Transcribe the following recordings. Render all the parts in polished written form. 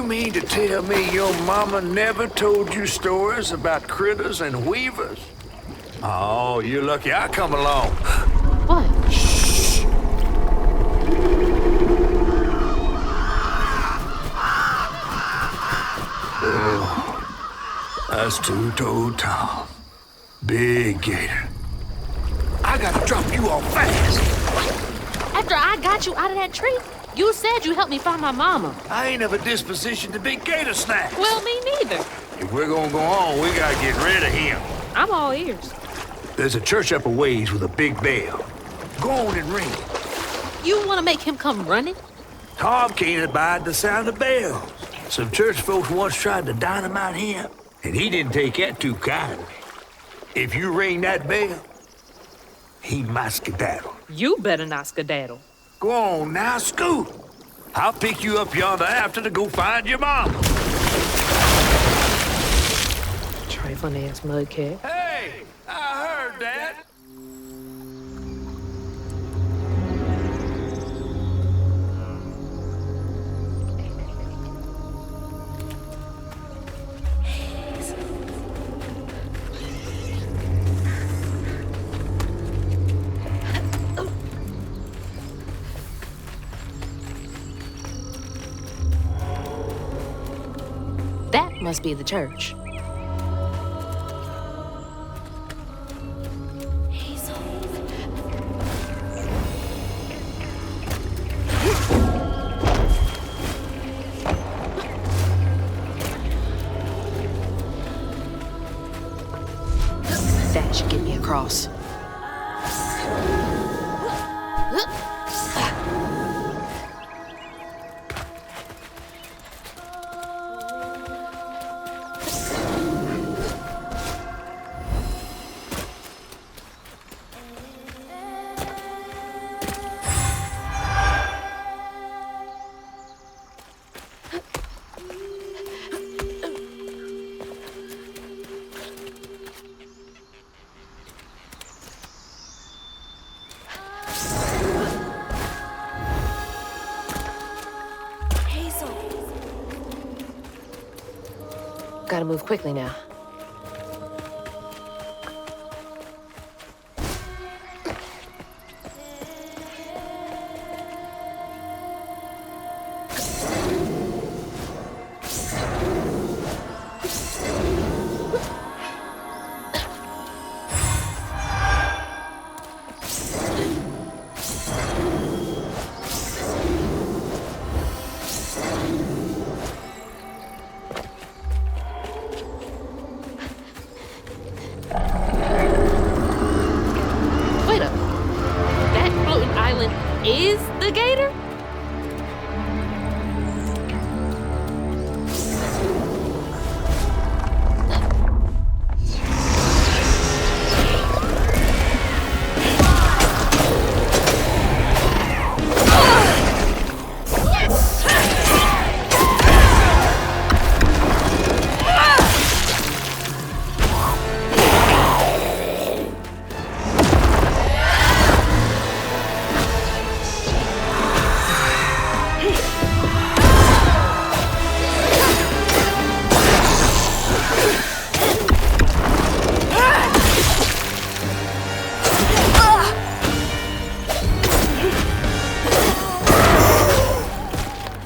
You mean to tell me your mama never told you stories about critters and weavers? Oh, you're lucky I come along. What? Shh. Oh, that's two-toed Tom. Big gator. I gotta drop you off fast. After I got you out of that tree, you said you helped me find my mama. I ain't of a disposition to be gator snacks. Well, me neither. If we're gonna go on, we gotta get rid of him. I'm all ears. There's a church up a ways with a big bell. Go on and ring it. You want to make him come running? Tom can't abide the sound of bells. Some church folks once tried to dynamite him, and he didn't take that too kindly. If you ring that bell, he might skedaddle. You better not skedaddle. Go on now, scoot. I'll pick you up yonder after to go find your mama. Trifling ass mudcat. Hey, I heard that. That must be the church. Hazel. That should get me across. Gotta move quickly now. Is the gator?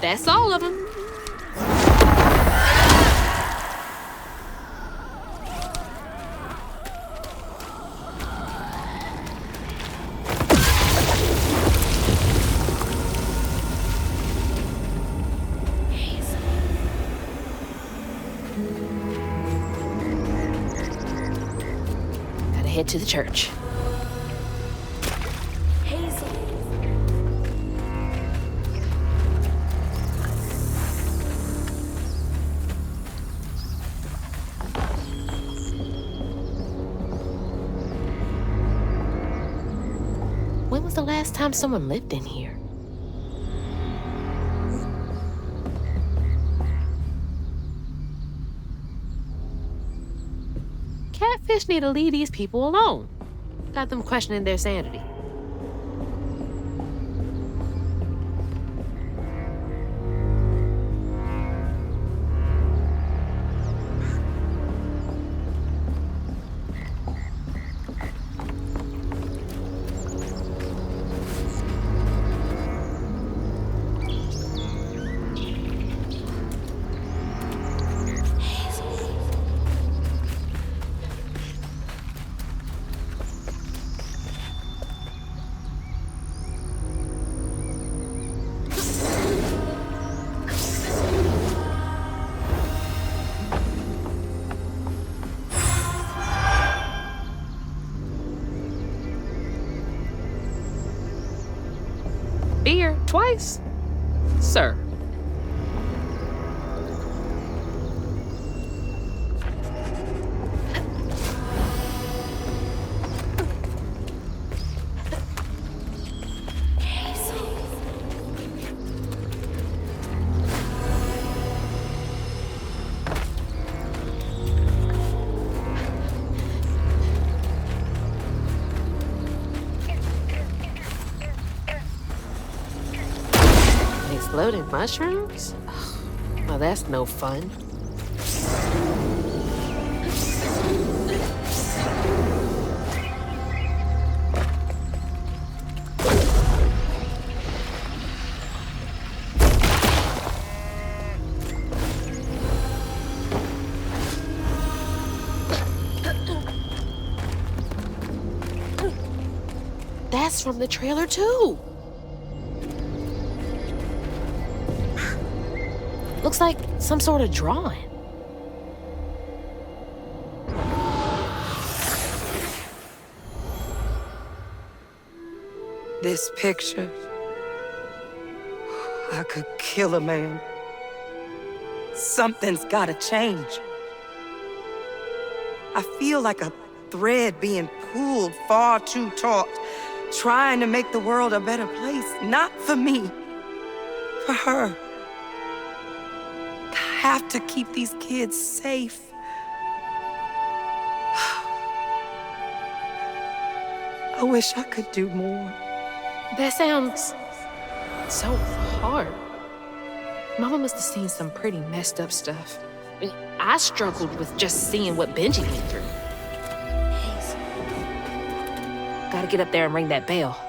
That's all of them. Gotta head to the church. When was the last time someone lived in here? Catfish need to leave these people alone. Got them questioning their sanity. deer twice? Sir. Exploded mushrooms? Well, that's no fun. That's from the trailer, too. Looks like some sort of drawing. This picture, I could kill a man. Something's gotta change. I feel like a thread being pulled far too taut, trying to make the world a better place. Not for me, for her. I have to keep these kids safe. I wish I could do more. That sounds so hard. Mama must have seen some pretty messed up stuff. I struggled with just seeing what Benji went through. Hazel. Gotta get up there and ring that bell.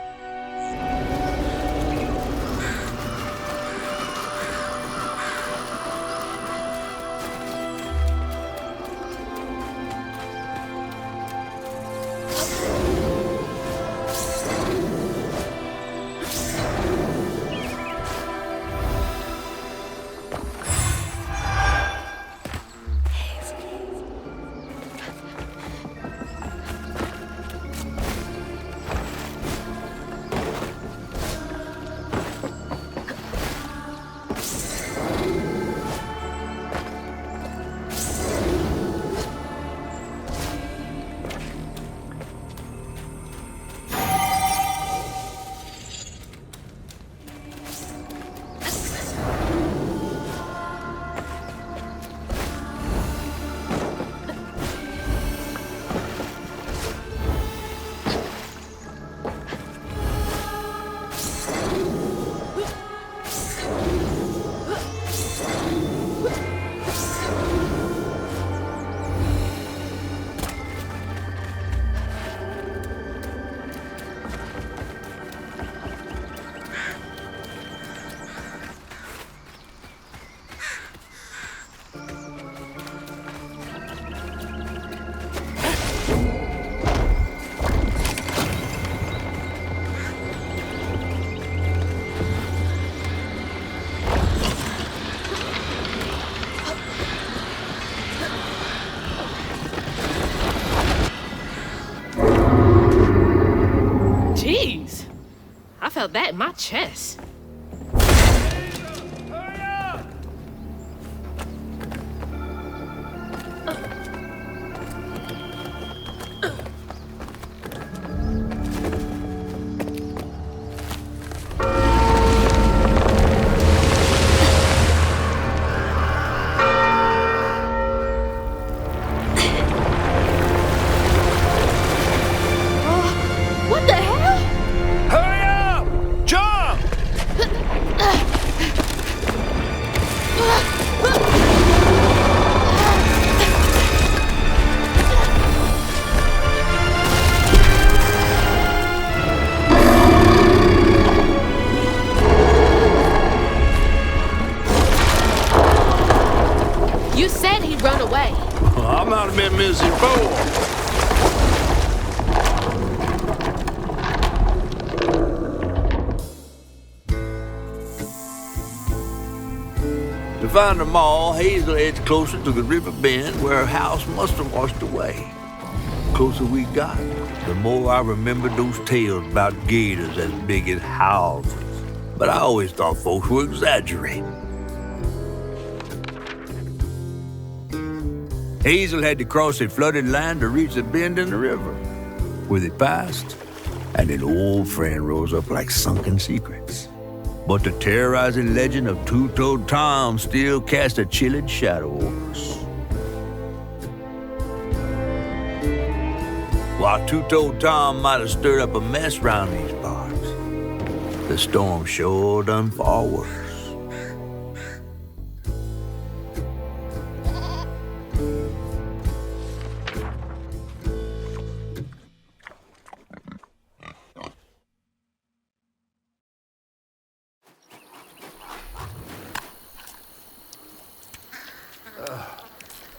Felt that in my chest. To find them all, Hazel edged closer to the river bend where her house must have washed away. The closer we got, the more I remembered those tales about gators as big as houses. but I always thought folks were exaggerating. Hazel had to cross a flooded land to reach a bend in the river, where they passed, and an old friend rose up like sunken secrets. But the terrorizing legend of Two-Toed Tom still cast a chilling shadow over us. While Two-Toed Tom might have stirred up a mess round these parts, the storm sure done far worse.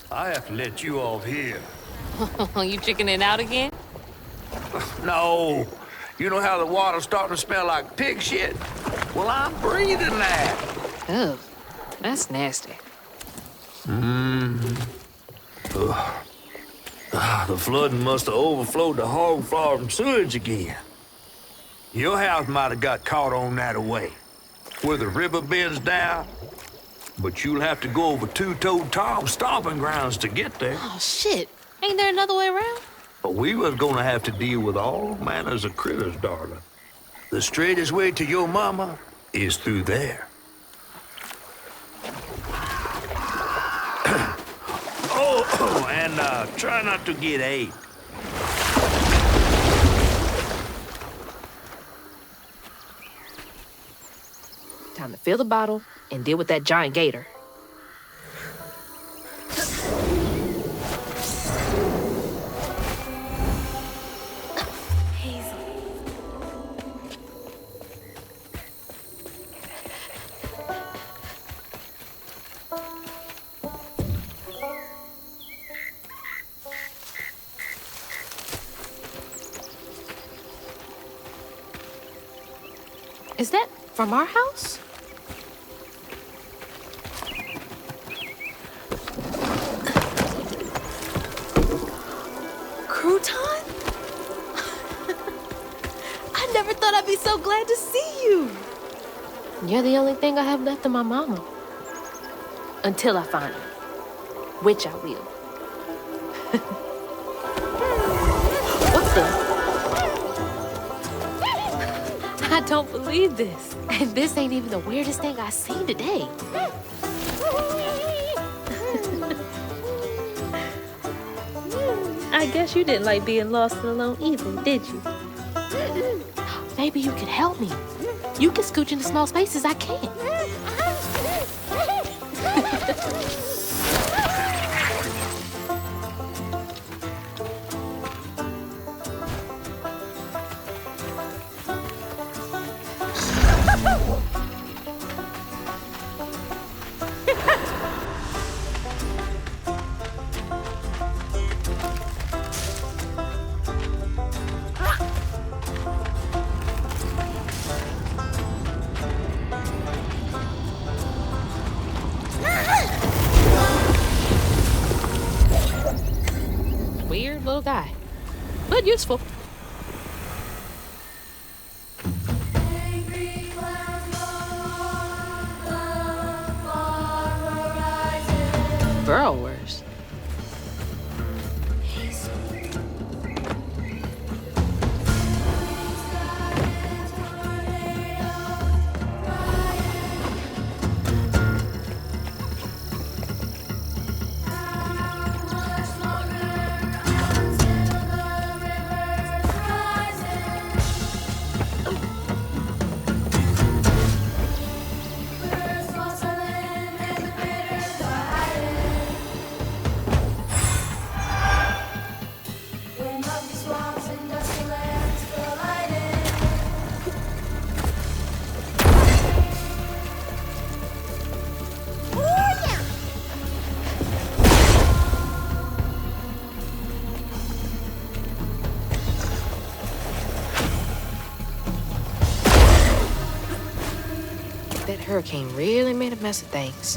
I have to let you off here. You chickening out again? No. You know how the water's starting to smell like pig shit? Well, I'm breathing that. Ugh, that's nasty. The flooding must have overflowed the hog farm sewage again. Your house might have got caught on that way, where the river bends down. But you'll have to go over Two-Toed Tom's stomping grounds to get there. Oh, shit. Ain't there another way around? But we was gonna have to deal with all manners of critters, darling. The straightest way to your mama is through there. And try not to get ate. Time to fill the bottle and deal with that giant gator. Hazel. Is that from our house? Crouton? I never thought I'd be so glad to see you. You're the only thing I have left of my mama. Until I find her. Which I will. What's the... I don't believe this. And this ain't even the weirdest thing I've seen today. I guess you didn't like being lost and alone either, did you? Maybe you could help me. You can scooch into small spaces I can't. Weird little guy, but useful. Burrowers. That hurricane really made a mess of things.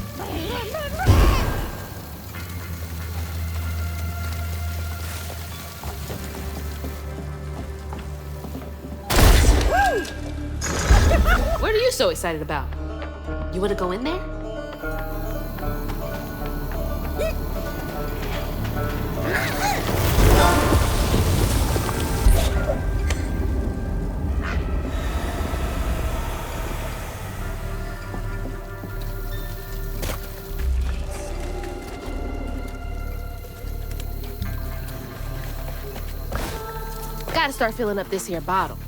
Where do you so excited about? You wanna go in there? Gotta start filling up this here bottle.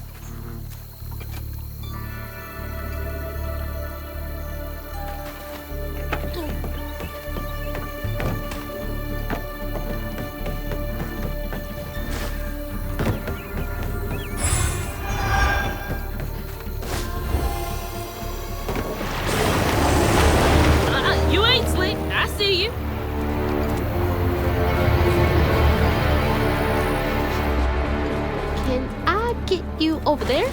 You ain't slick. I see you. Can I get you over there?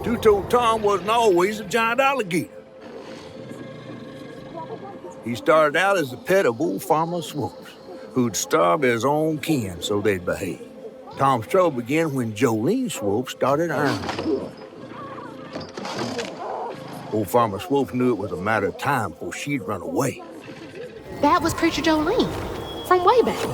Two-Toed Tom wasn't always a giant alligator. He started out as a pet of old Farmer Swoops, who'd starve his own kin so they'd behave. Tom's trouble began when Jolene Swope started earning. Old Farmer Swope knew it was a matter of time before she'd run away. That was Preacher Jolene from way back.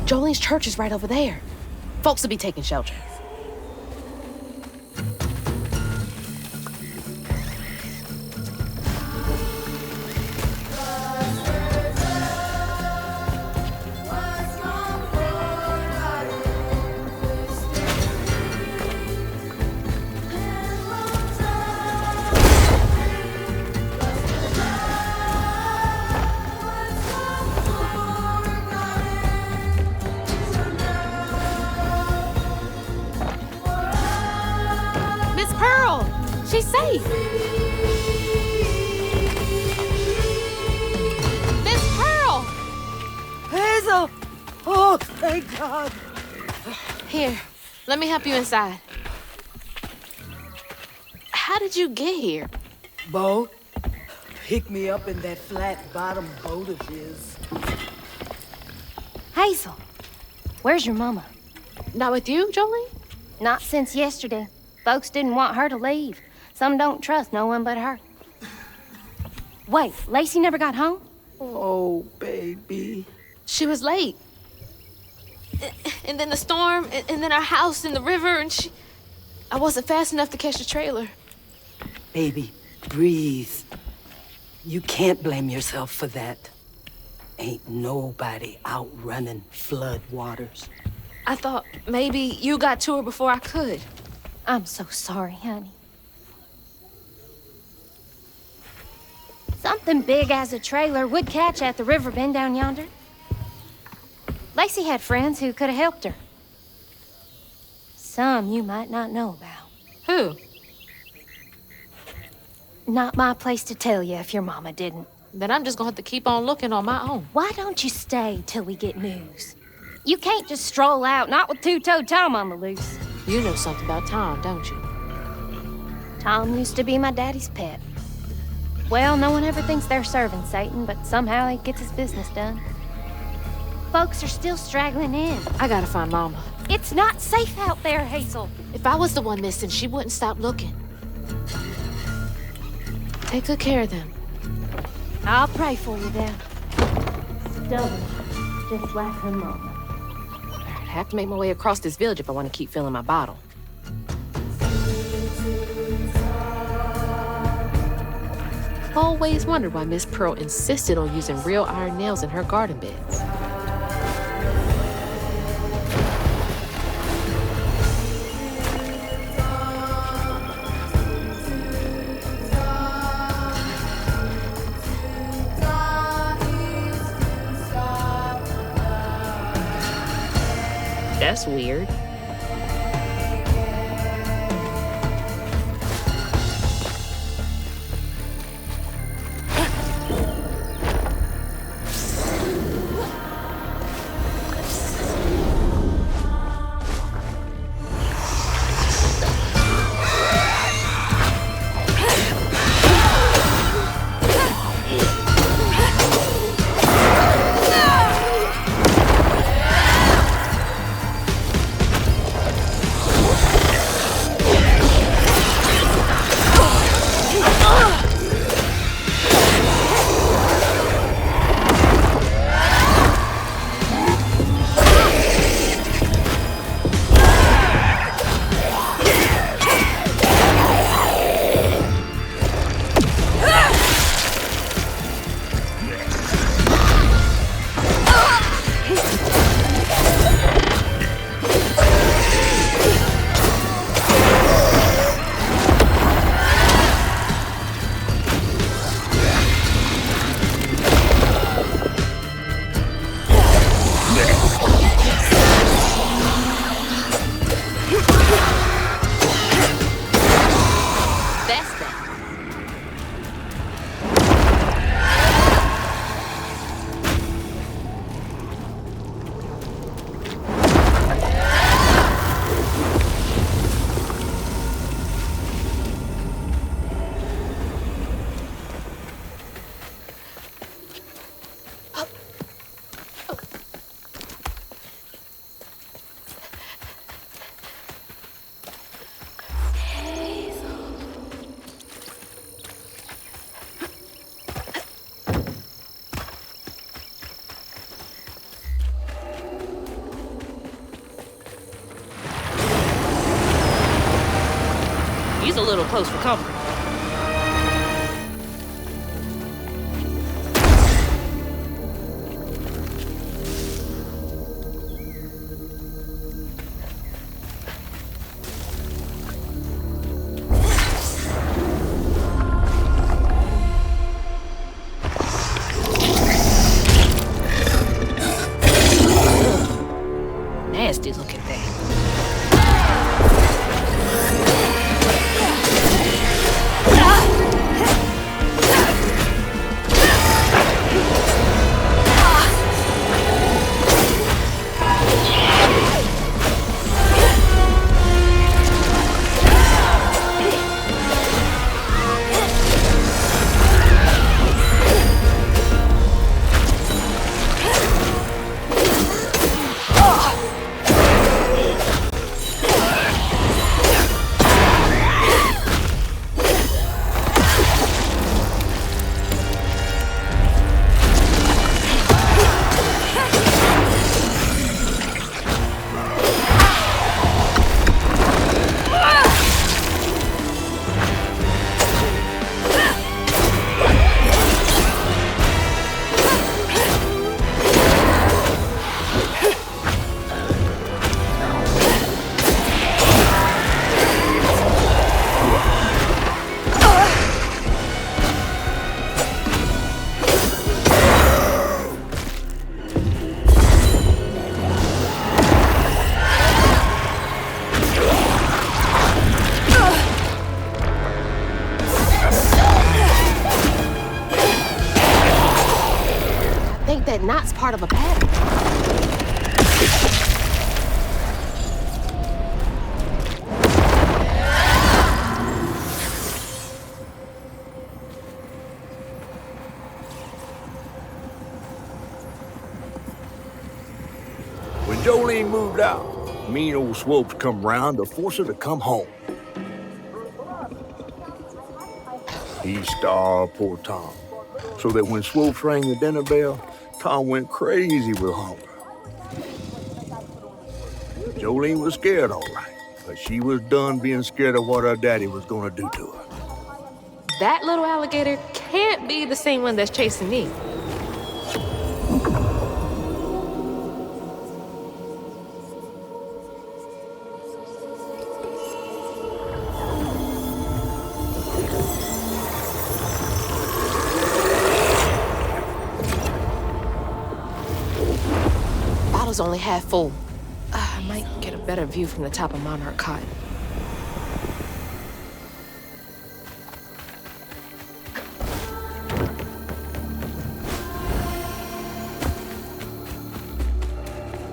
Jolene's church is right over there. Folks will be taking shelter. She's safe. Miss Pearl! Hazel! Oh, thank God. Here, let me help you inside. How did you get here? Bo, pick me up in that flat-bottom boat of his. Hazel, where's your mama? Not with you, Jolene? Not since yesterday. Folks didn't want her to leave. Some don't trust no one but her. Wait, Lacey never got home? Oh, baby. She was late. and then the storm, and then our house in the river, and I wasn't fast enough to catch the trailer. Baby, breathe. You can't blame yourself for that. Ain't nobody outrunning flood waters. I thought maybe you got to her before I could. I'm so sorry, honey. Something big as a trailer would catch at the river bend down yonder. Lacey had friends who could have helped her. Some you might not know about. Who? Not my place to tell you if your mama didn't. Then I'm just gonna have to keep on looking on my own. Why don't you stay till we get news? You can't just stroll out, not with two-toed Tom on the loose. You know something about Tom, don't you? Tom used to be my daddy's pet. Well, no one ever thinks they're serving Satan, but somehow he gets his business done. Folks are still straggling in. I gotta find Mama. It's not safe out there, Hazel. If I was the one missing, she wouldn't stop looking. Take good care of them. I'll pray for you then. Stubborn, just like her mama. I have to make my way across this village if I want to keep filling my bottle. Always wondered why Miss Pearl insisted on using real iron nails in her garden beds. That's weird. A little close for comfort. Nasty looking thing. that knot's part of a pattern. When Jolene moved out, mean old Swopes come round to force her to come home. He starved poor Tom, so that when Swopes rang the dinner bell, Tom went crazy with hunger. Jolene was scared, all right, but she was done being scared of what her daddy was gonna do to her. That little alligator can't be the same one that's chasing me. Bottle's only half full. I might get a better view from the top of Monarch Cotton.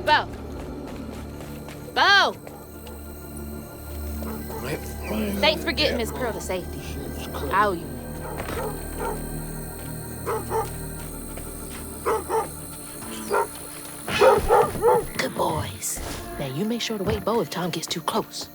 Bo! Bo! Thanks for getting Miss Pearl to safety. I owe you. Good boys. Now you make sure to wake Bo if Tom gets too close.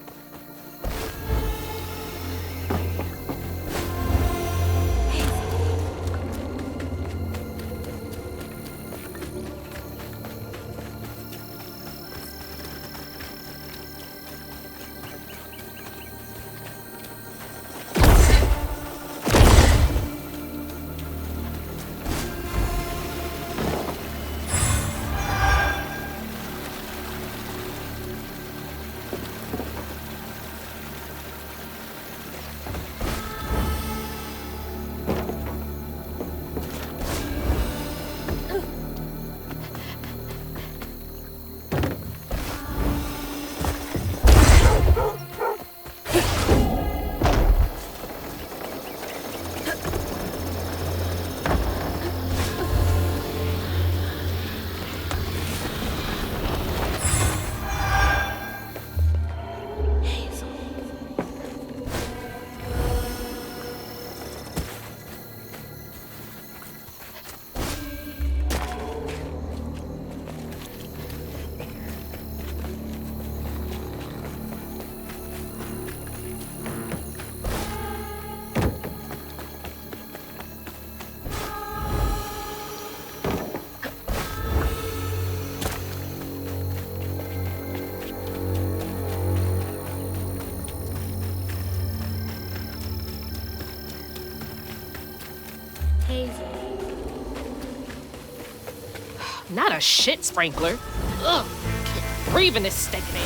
Hazel. Not a shit sprinkler. Ugh, can't breathe in this stinking air.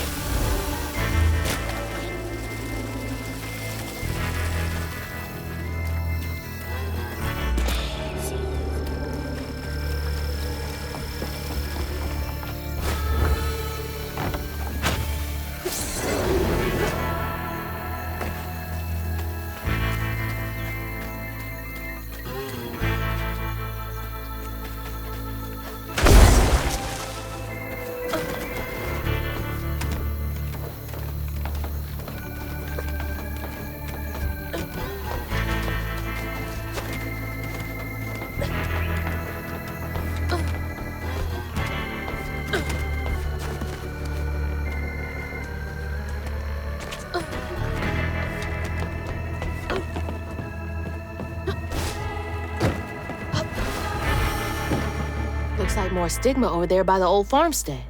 Looks like more stigma over there by the old farmstead.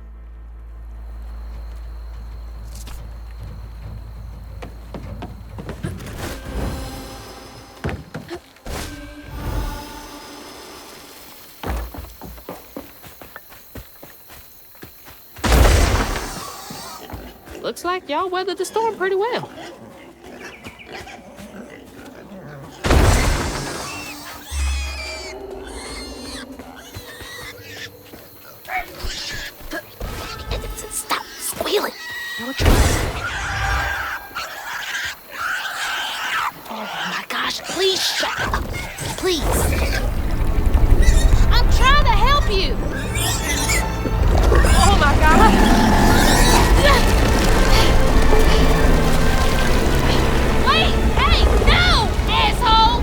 Looks like y'all weathered the storm pretty well. Stop squealing. No choice. Oh my gosh, please shut up. Please. I'm trying to help you! Oh my God! Wait! Hey! No! Asshole!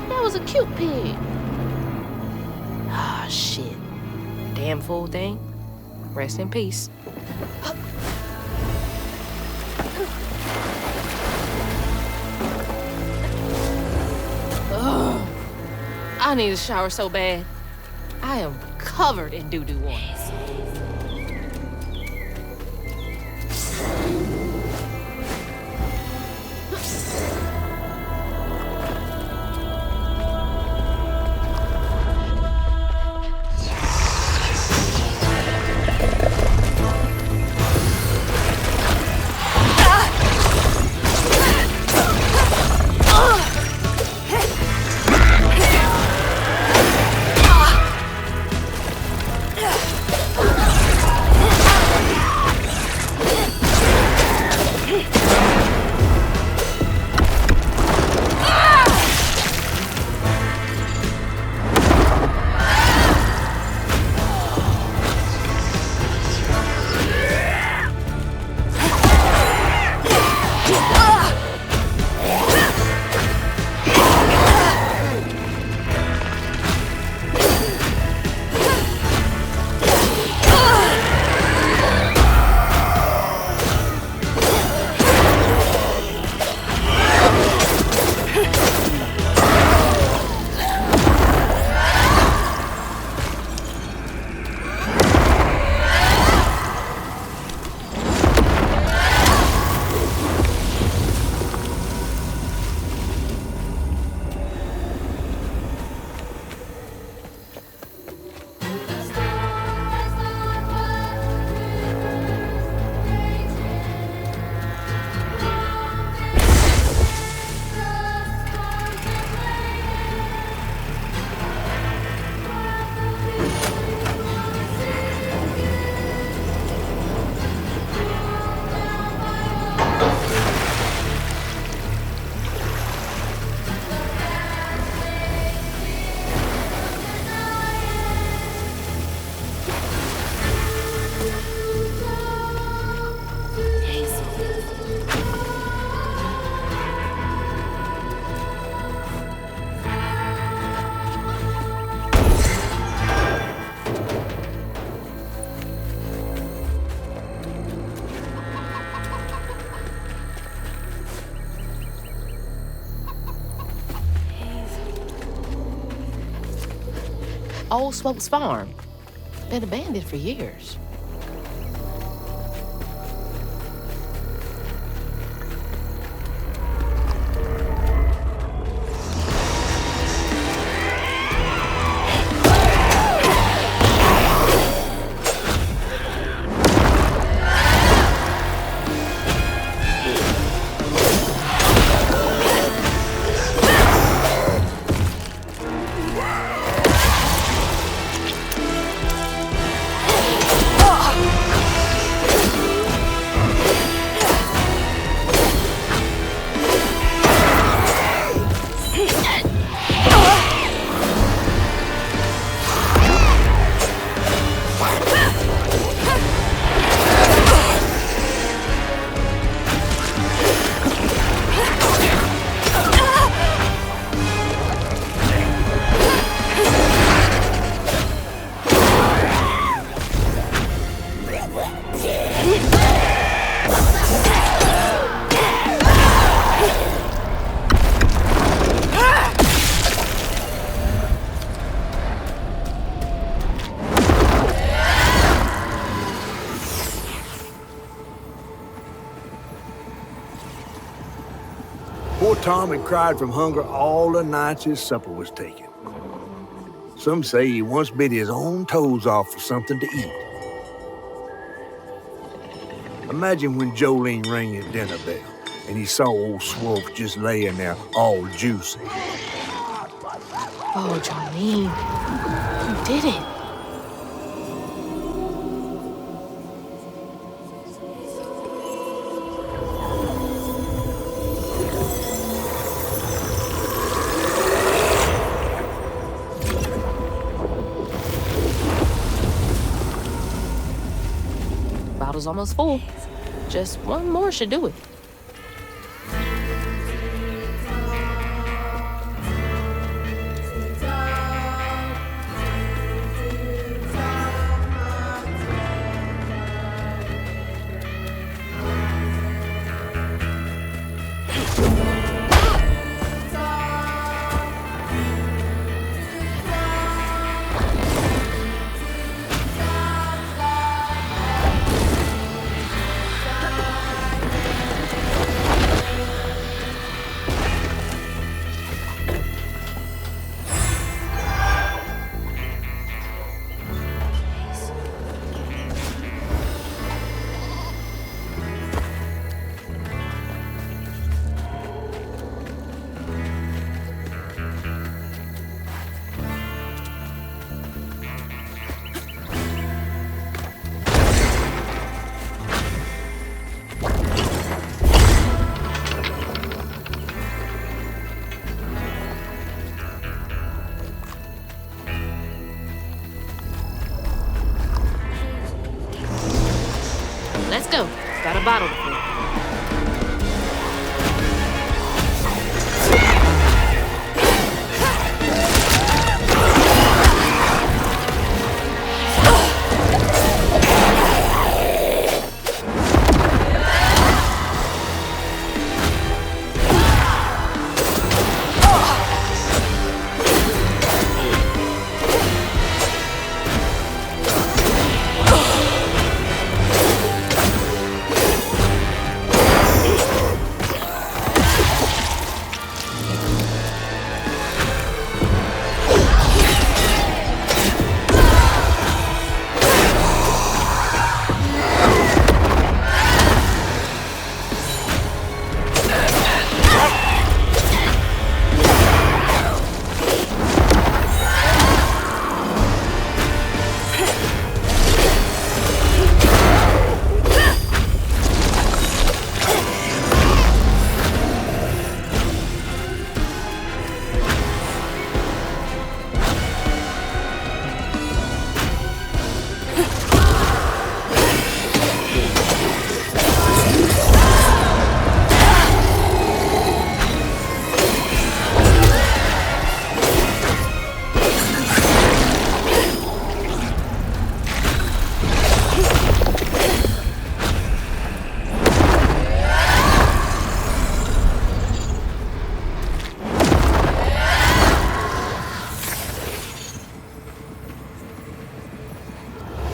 That was a cute pig. Ah, shit. Damn fool thing. Rest in peace. Ugh. I need a shower so bad. I am covered in doo-doo ones. Old Smokes Farm. Been abandoned for years. Poor Tom had cried from hunger all the nights his supper was taken. Some say he once bit his own toes off for something to eat. Imagine when Jolene rang his dinner bell and he saw old Swolf just laying there all juicy. Oh, Jolene, you did it. bottle's almost full. Just one more should do it. Let's go. Got a bottle to fill.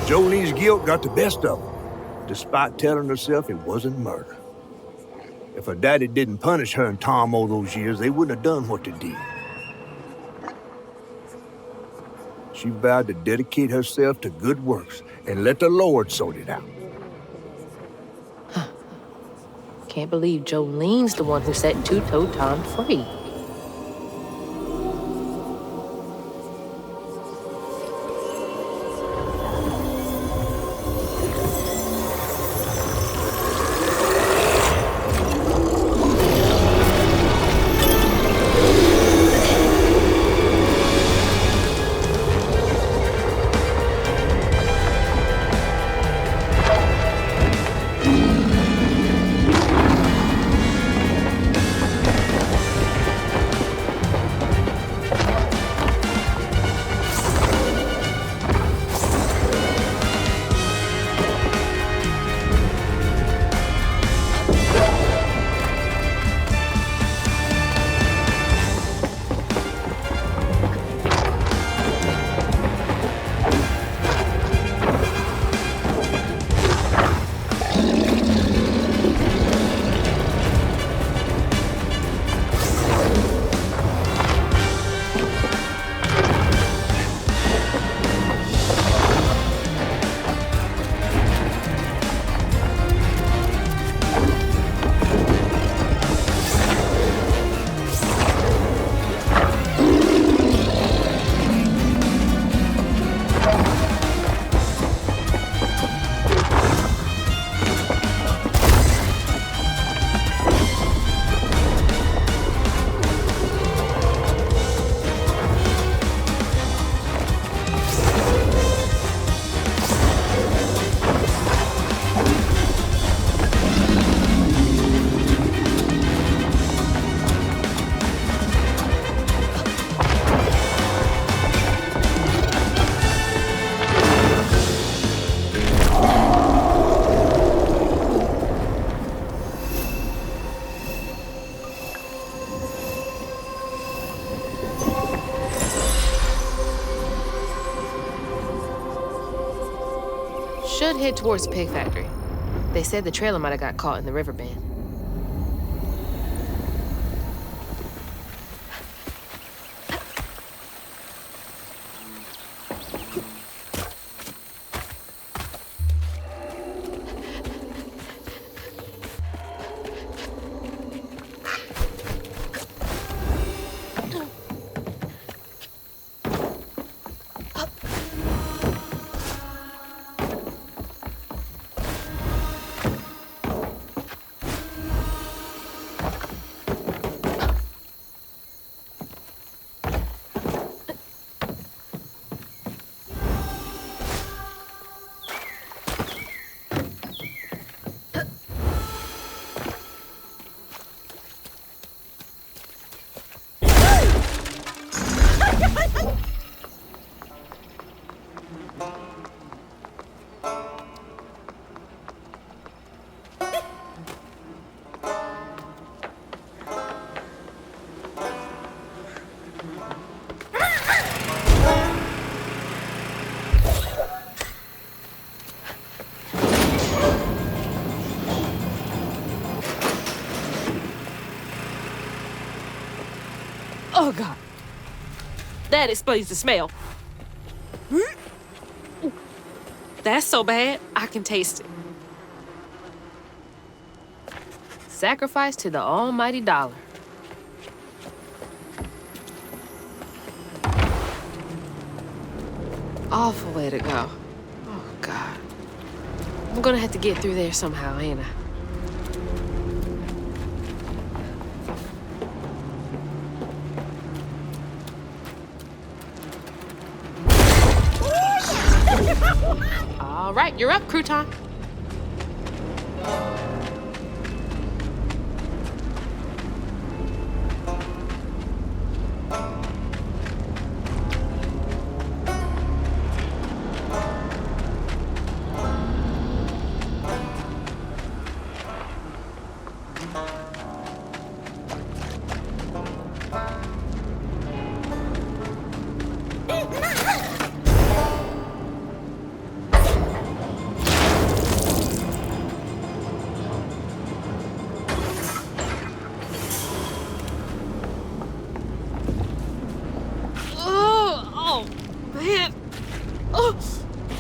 Jolene's guilt got the best of her, despite telling herself it wasn't murder. If her daddy didn't punish her and Tom all those years, they wouldn't have done what they did. She vowed to dedicate herself to good works and let the Lord sort it out. Can't believe Jolene's the one who set Two-Toe Tom free. should head towards the pig factory. They said the trailer might have got caught in the river bend. Oh, God. That explains the smell. That's so bad, I can taste it. Sacrifice to the almighty dollar. Awful way to go. Oh, God. I'm gonna have to get through there somehow, ain't I? All right, you're up, Crouton.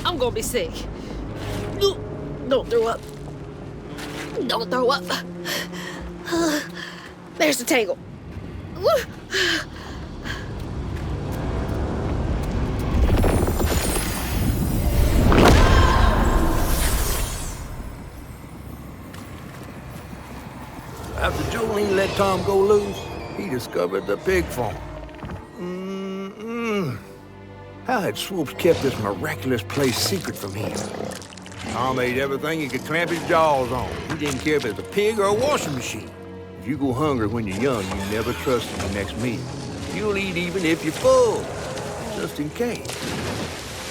I'm gonna be sick. Don't throw up. Don't throw up. There's the tangle. After Jolene let Tom go loose, he discovered the pig farm. How had Swoops kept this miraculous place secret from him? Tom ate everything he could clamp his jaws on. He didn't care if it was a pig or a washing machine. If you go hungry when you're young, you never trust your next meal. You'll eat even if you're full, just in case.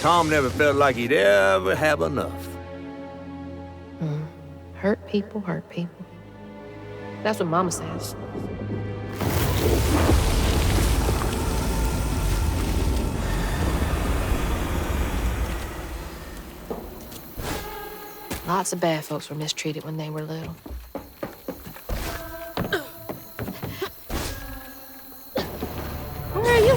Tom never felt like he'd ever have enough. Hurt people, hurt people. That's what Mama says. Lots of bad folks were mistreated when they were little. Where are you?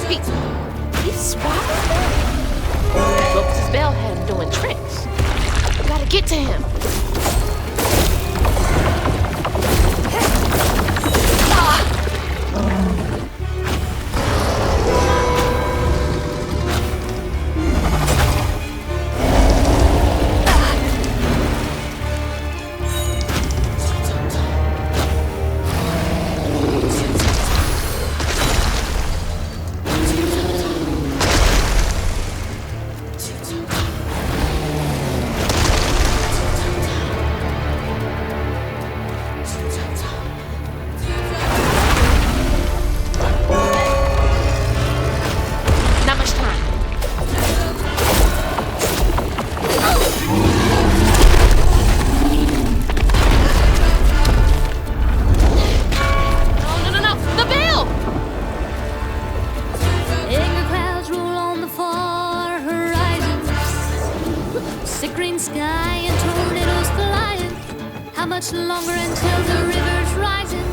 He swallowed them? Looks Bell had him doing tricks. We gotta get to him. Much longer until the river's rising.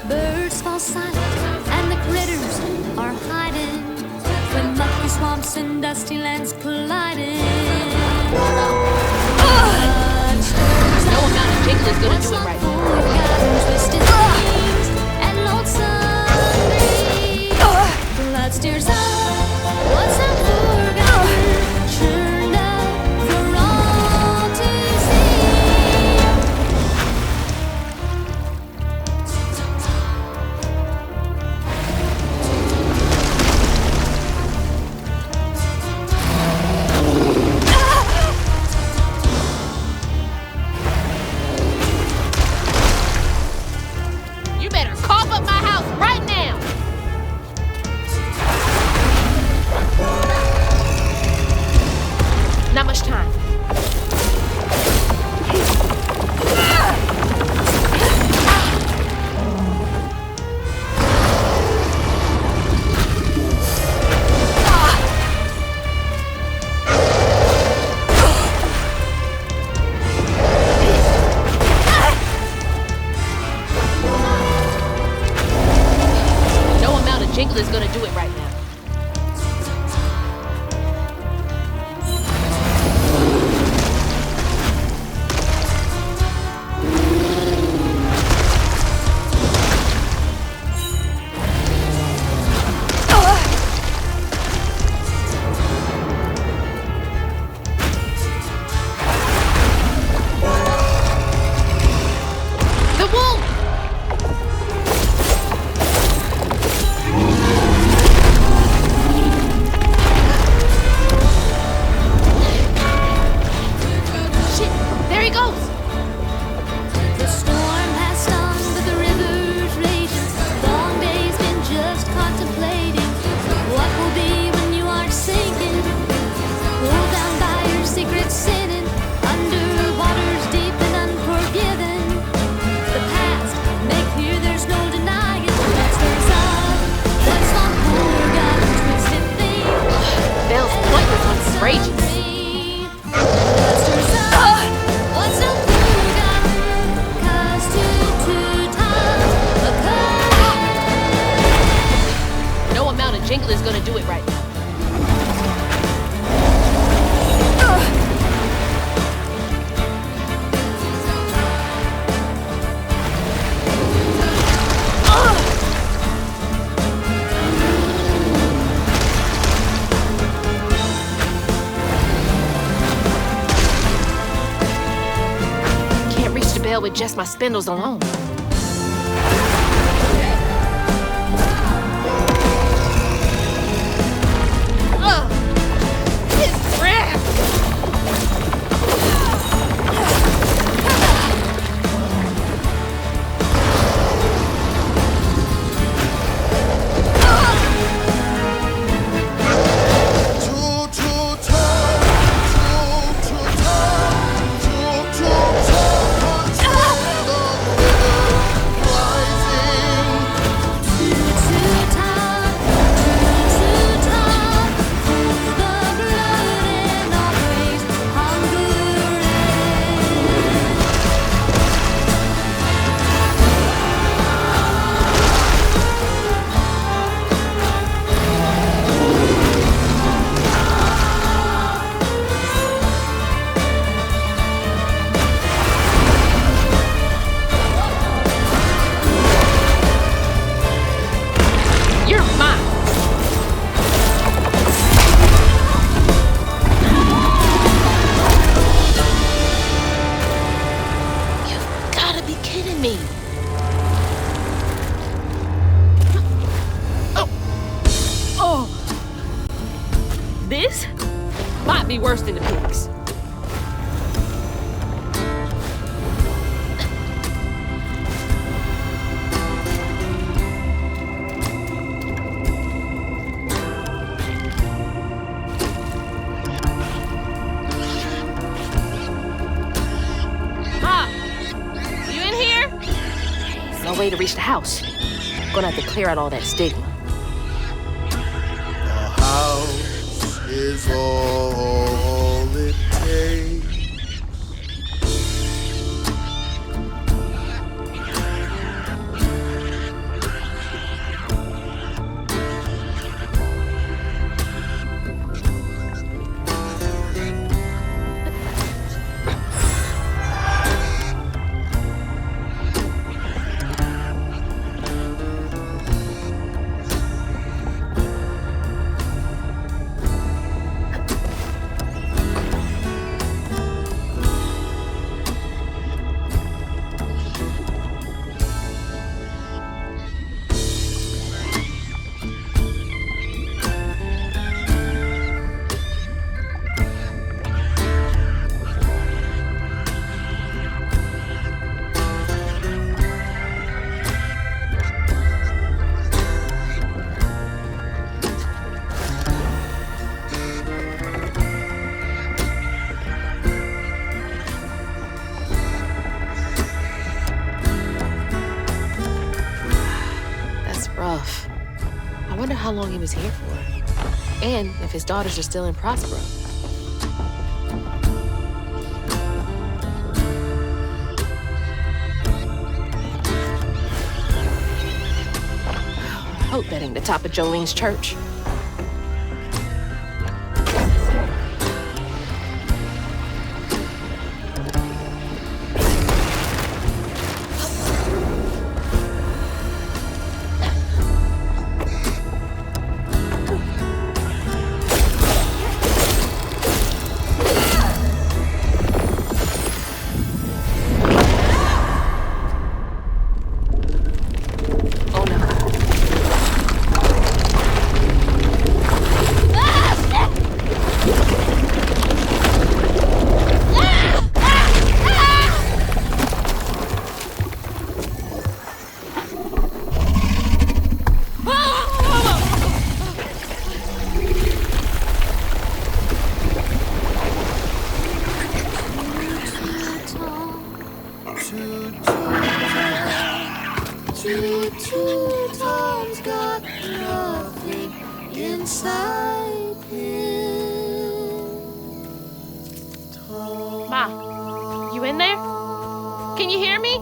Birds fall silent and the critters are hiding when mucky swamps and dusty lands colliding. No amount of jingle is gonna do it right now. Twisted wings and lonesome breeze. Blood steers up. What's up, forgotten? Churned up for all to see. Jingle is gonna do it right now. Jingle is gonna do it right now. Can't reach the bell with just my spindles alone. might be worse than the pigs. No way to reach the house. Gonna have to clear out all that stigma. A house is all it takes. Rough. I wonder how long he was here for. And if his daughters are still in Prospero. I hope that ain't the top of Jolene's church. Two Tom's got nothing inside him. Ma, you in there? Can you hear me?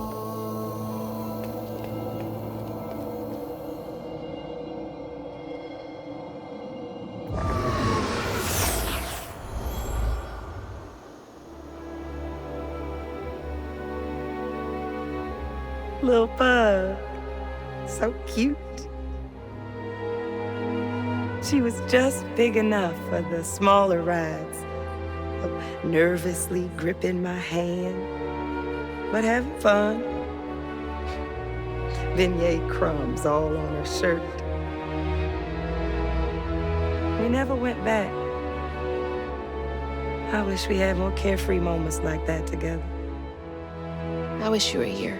Little bug. So cute. She was just big enough for the smaller rides, nervously gripping my hand, but having fun. Beignet crumbs all on her shirt. We never went back. I wish we had more carefree moments like that together. I wish you were here.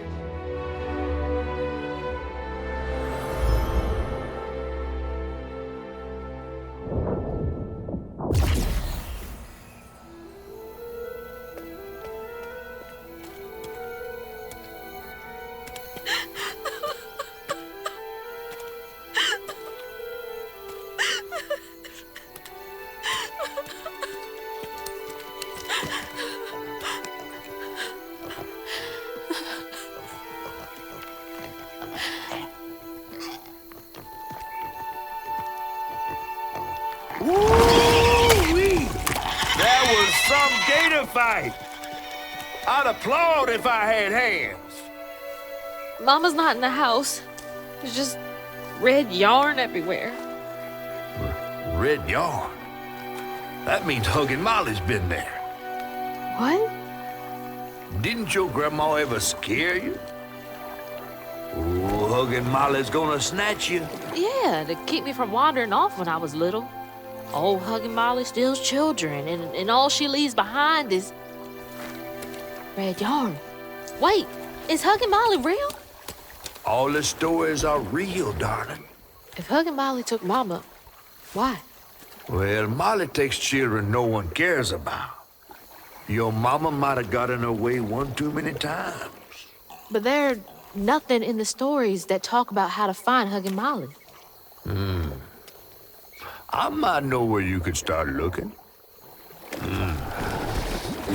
Woo-wee! That was some gator fight. I'd applaud if I had hands. Mama's not in the house. There's just red yarn everywhere. Red yarn? That means Huggin' Molly's been there. What? Didn't your grandma ever scare you? Oh, Huggin' Molly's gonna snatch you. Yeah, to keep me from wandering off when I was little. old Hugging Molly steals children, and all she leaves behind is red yarn. Wait, is Hugging Molly real? All the stories are real, darling. If Hugging Molly took Mama, why? Well, Molly takes children no one cares about. Your mama might have gotten away one too many times. But there's nothing in the stories that talk about how to find Hugging Molly. I might know where you could start looking.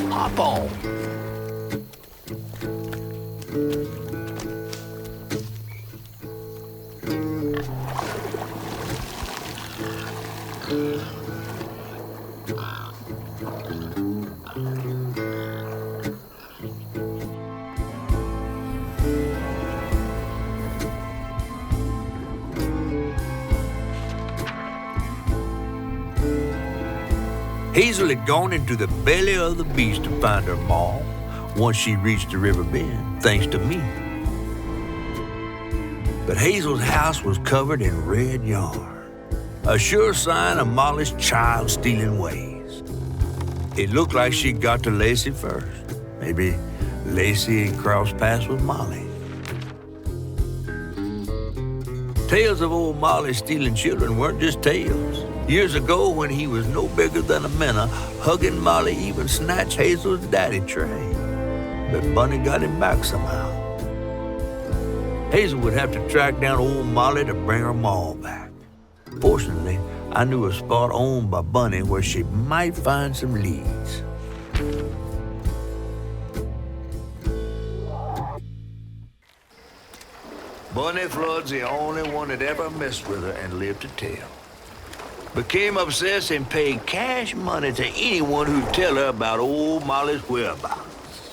Hop on. Hazel had gone into the belly of the beast to find her mom once she reached the river bend, thanks to me. But Hazel's house was covered in red yarn, a sure sign of Molly's child-stealing ways. It looked like she'd got to Lacey first. Maybe Lacey had crossed paths with Molly. Tales of old Molly stealing children weren't just tales. Years ago, when he was no bigger than a minnow, Hugging Molly even snatched Hazel's daddy Trey. But Bunny got him back somehow. Hazel would have to track down old Molly to bring her ma back. Fortunately, I knew a spot owned by Bunny where she might find some leads. Bunny Flood's the only one that ever messed with her and lived to tell. Became obsessed and paid cash money to anyone who'd tell her about old Molly's whereabouts.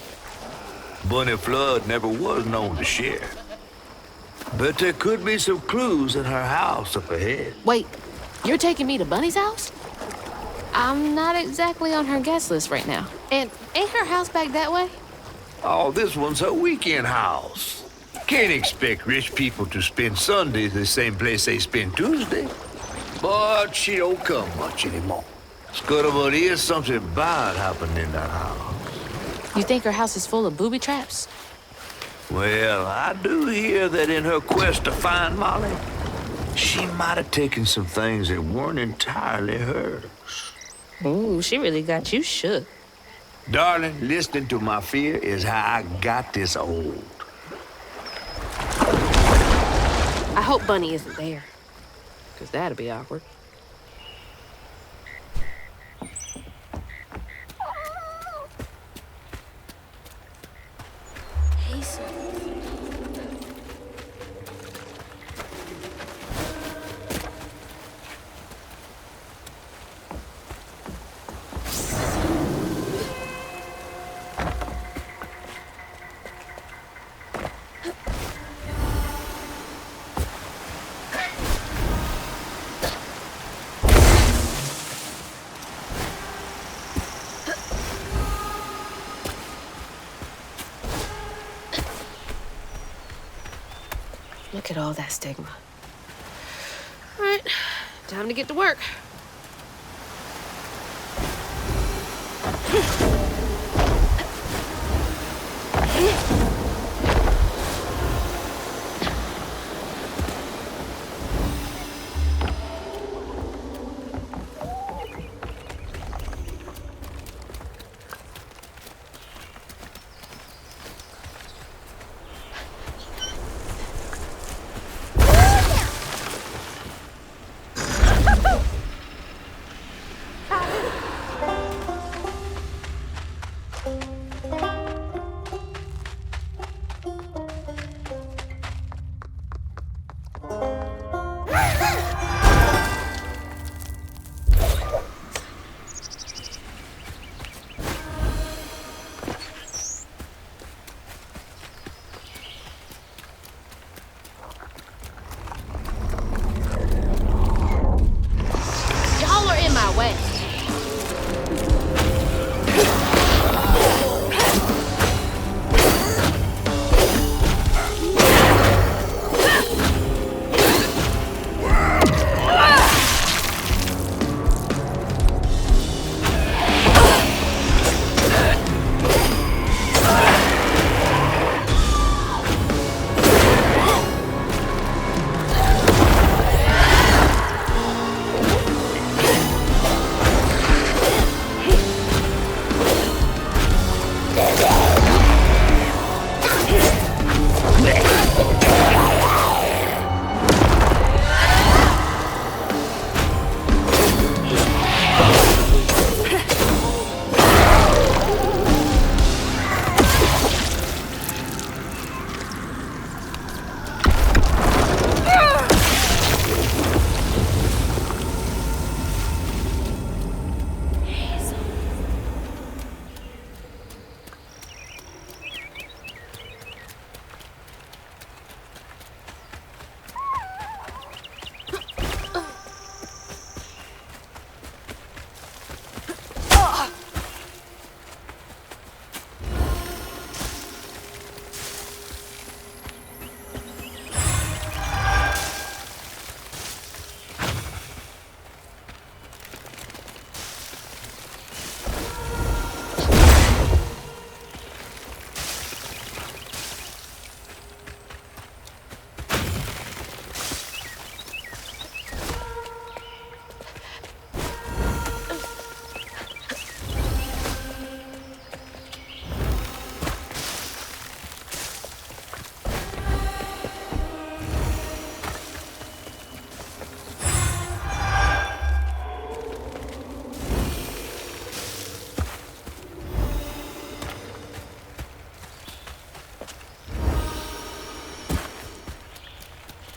Bunny Flood never was known to share. But there could be some clues in her house up ahead. Wait, you're taking me to Bunny's house? I'm not exactly on her guest list right now. And ain't her house back that way? Oh, this one's her weekend house. Can't expect rich people to spend Sundays the same place they spend Tuesday. But she don't come much anymore. Scuttlebutt is something bad happened in that house. You think her house is full of booby traps? Well, I do hear that in her quest to find Molly, she might have taken some things that weren't entirely hers. Ooh, she really got you shook. Darling, listening to my fear is how I got this old. I hope Bunny isn't there, because that'd be awkward. Hazel. Look at all that stigma. All right, time to get to work.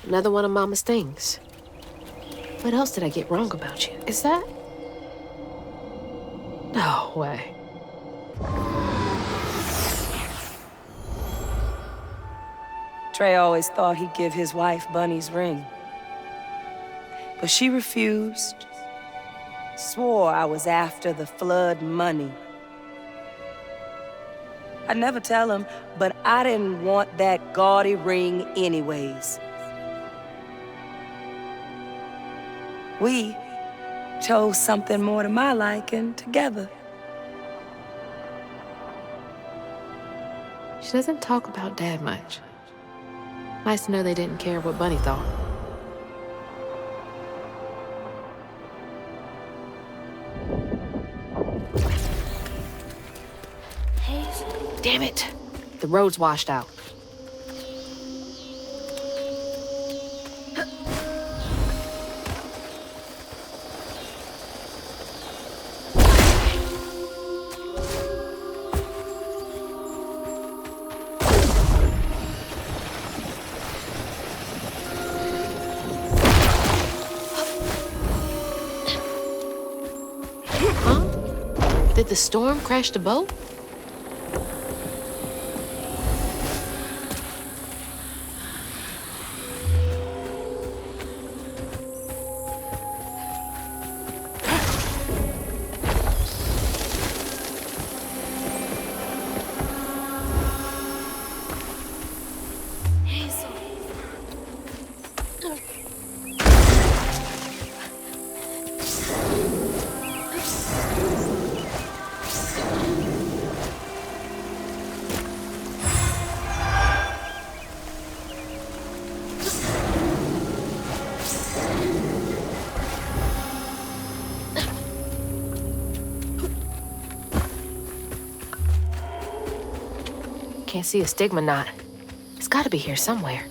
Another one of Mama's things. What else did I get wrong about you? Is that? No way. Trey always thought he'd give his wife Bunny's ring. But she refused. Swore I was after the flood money. I'd never tell him, but I didn't want that gaudy ring anyways. We chose something more to my liking together. She doesn't talk about Dad much. Nice to know they didn't care what Bunny thought. Hazel. Damn it! The road's washed out. Did the storm crash the boat? Hazel. Can't see a stigma knot. It's gotta be here somewhere.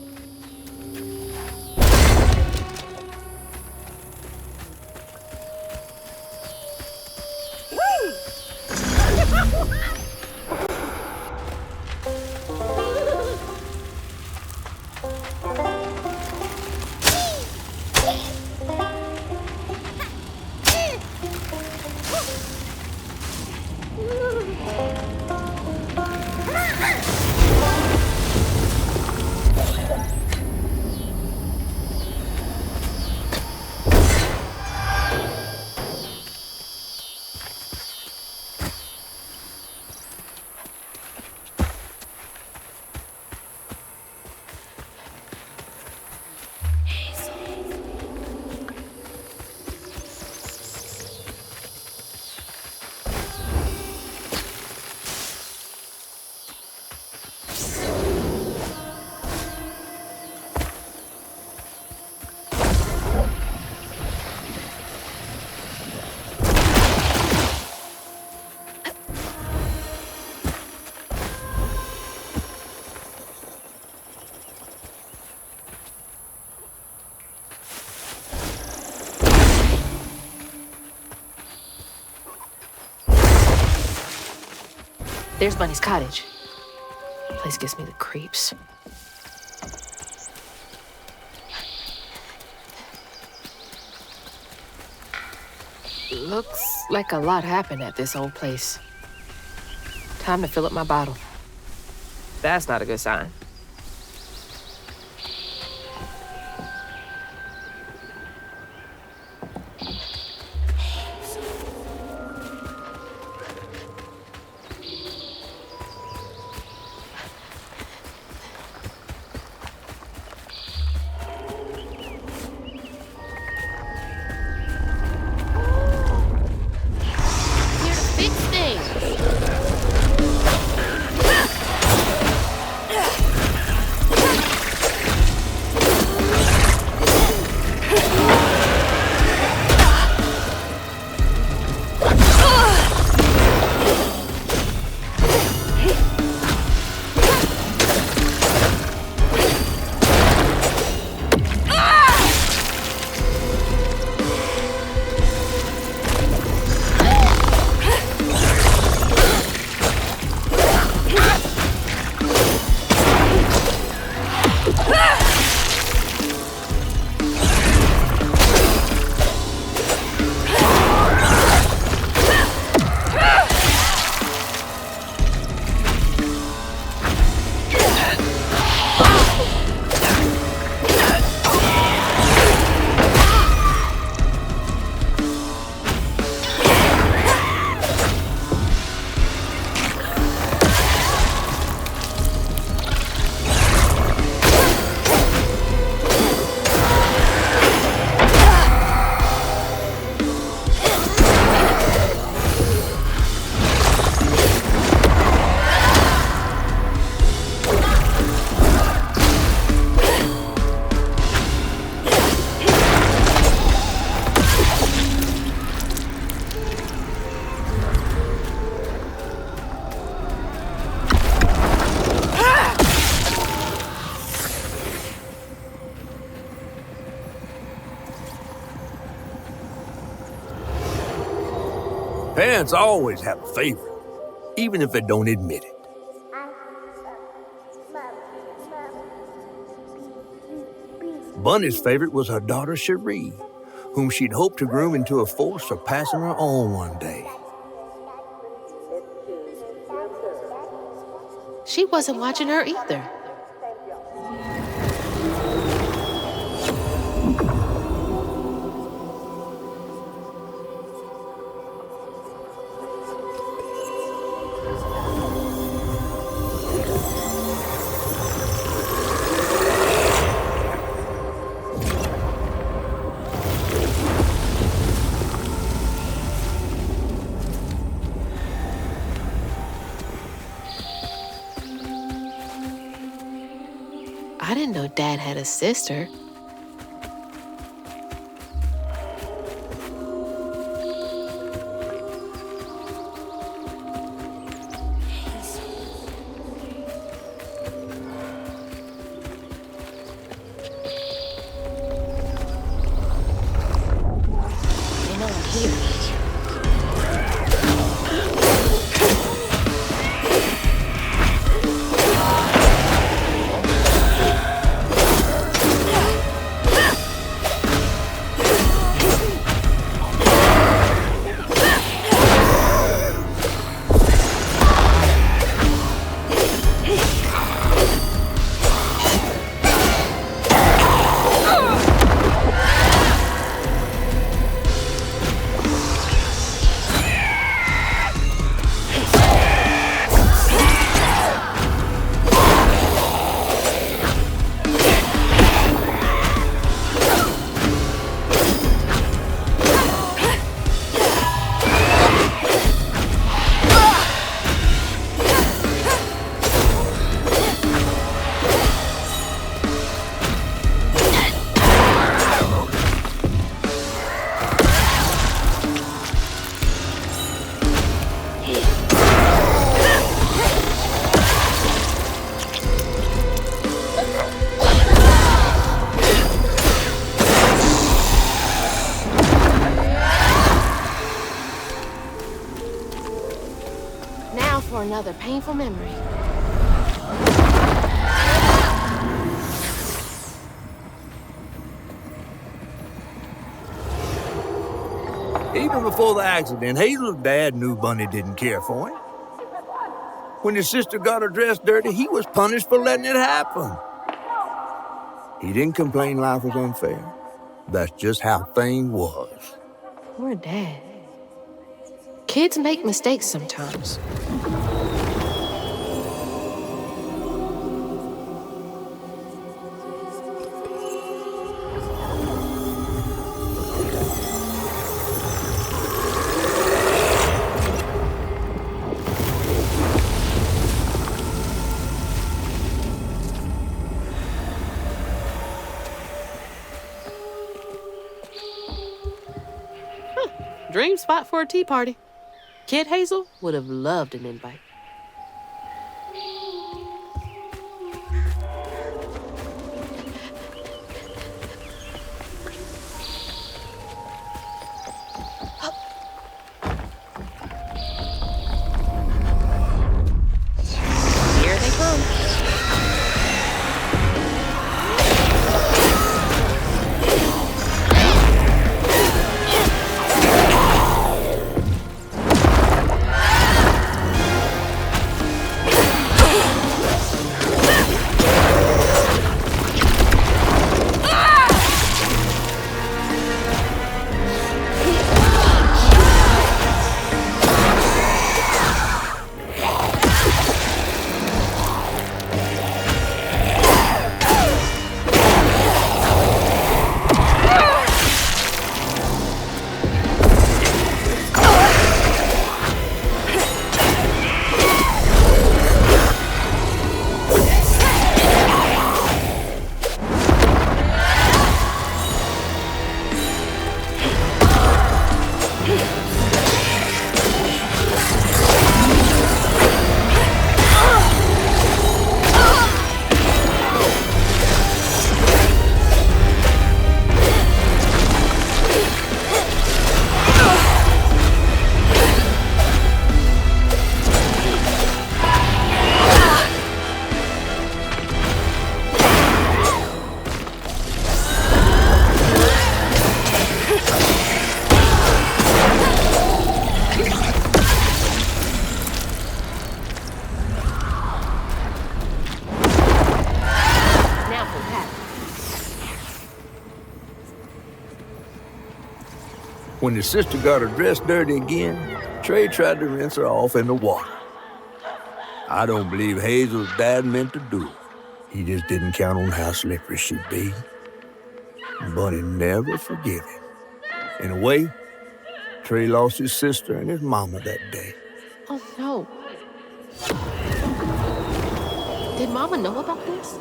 There's Bunny's cottage. The place gives me the creeps. Looks like a lot happened at this old place. Time to fill up my bottle. That's not a good sign. Fix things. Parents always have a favorite, even if they don't admit it. Bunny's favorite was her daughter Cherie, whom she'd hoped to groom into a force surpassing her own one day. She wasn't watching her either. I didn't know Dad had a sister. For another painful memory. Even before the accident, Hazel's dad knew Bunny didn't care for him. When his sister got her dress dirty, he was punished for letting it happen. He didn't complain life was unfair. That's just how things was. Poor Dad. Kids make mistakes sometimes. Dream spot for a tea party. Kid Hazel would have loved an invite. Here they come. When his sister got her dress dirty again, Trey tried to rinse her off in the water. I don't believe Hazel's dad meant to do it. He just didn't count on how slippery she'd be. Bunny never forgave him. In a way, Trey lost his sister and his mama that day. Oh, no. Did Mama know about this?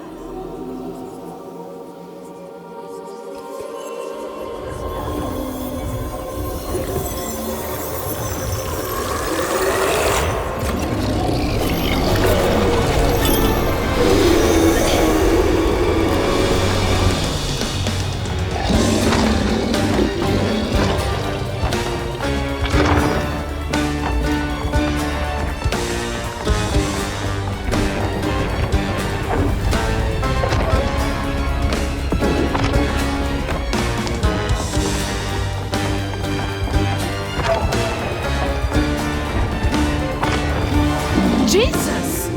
Jesus!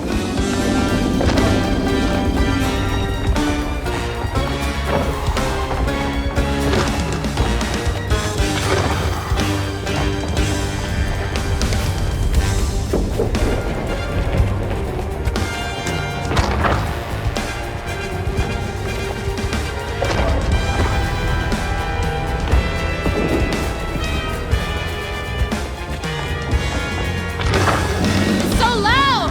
So loud!